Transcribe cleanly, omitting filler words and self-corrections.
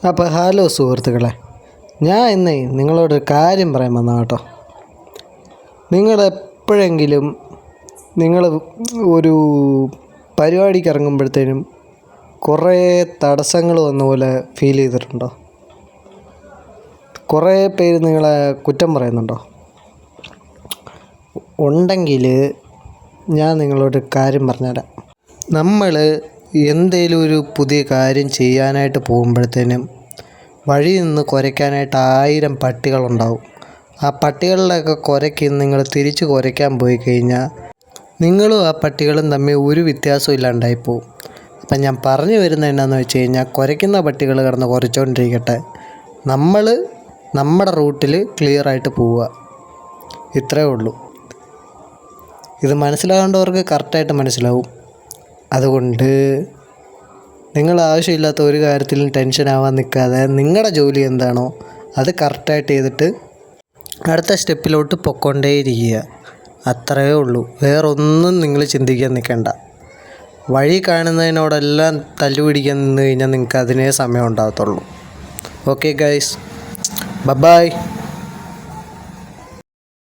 അപ്പോൾ ഹലോ സുഹൃത്തുക്കളെ, ഞാൻ ഇന്ന് നിങ്ങളോടൊരു കാര്യം പറയാൻ വന്ന കേട്ടോ. നിങ്ങളെപ്പോഴെങ്കിലും നിങ്ങൾ ഒരു പരിപാടിക്ക് ഇറങ്ങുമ്പോഴത്തേനും കുറേ തടസ്സങ്ങൾ വന്ന പോലെ ഫീൽ ചെയ്തിട്ടുണ്ടോ? കുറേ പേര് നിങ്ങളെ കുറ്റം പറയുന്നുണ്ടോ? ഉണ്ടെങ്കിൽ ഞാൻ നിങ്ങളോട് കാര്യം പറഞ്ഞുതരാം. നമ്മൾ എന്തെങ്കിലും ഒരു പുതിയ കാര്യം ചെയ്യാനായിട്ട് പോകുമ്പോഴത്തേനും വഴി നിന്ന് കുരയ്ക്കാനായിട്ട് 1000 പട്ടികളുണ്ടാവും. ആ പട്ടികളിലൊക്കെ കുരയ്ക്ക് നിങ്ങൾ തിരിച്ച് കുരയ്ക്കാൻ പോയി കഴിഞ്ഞാൽ നിങ്ങളും ആ പട്ടികളും തമ്മിൽ ഒരു വ്യത്യാസവും ഇല്ലാണ്ടായിപ്പോവും. അപ്പം ഞാൻ പറഞ്ഞു വരുന്നത് എന്നാന്ന് വെച്ച് കഴിഞ്ഞാൽ, കുരയ്ക്കുന്ന പട്ടികൾ കിടന്ന് കുരച്ചുകൊണ്ടിരിക്കട്ടെ, നമ്മൾ നമ്മുടെ റൂട്ടിൽ ക്ലിയറായിട്ട് പോവുക. ഇത്രയേ ഉള്ളൂ. ഇത് മനസ്സിലാകേണ്ടവർക്ക് കറക്റ്റായിട്ട് മനസ്സിലാവും. അതുകൊണ്ട് നിങ്ങൾ ആവശ്യമില്ലാത്ത ഒരു കാര്യത്തിലും ടെൻഷൻ ആവാൻ നിൽക്കാതെ നിങ്ങളുടെ ജോലി എന്താണോ അത് കറക്റ്റായിട്ട് ചെയ്തിട്ട് അടുത്ത സ്റ്റെപ്പിലോട്ട് പൊയ്ക്കൊണ്ടേയിരിക്കുക. അത്രയേ ഉള്ളൂ. വേറൊന്നും നിങ്ങൾ ചിന്തിക്കാൻ നിൽക്കണ്ട. വഴി കാണുന്നതിനോടെല്ലാം തല്ലുപിടിക്കാൻ നിന്ന് കഴിഞ്ഞാൽ നിങ്ങൾക്ക് അതിനേ സമയം ഉണ്ടാകത്തുള്ളൂ. Okay guys, by.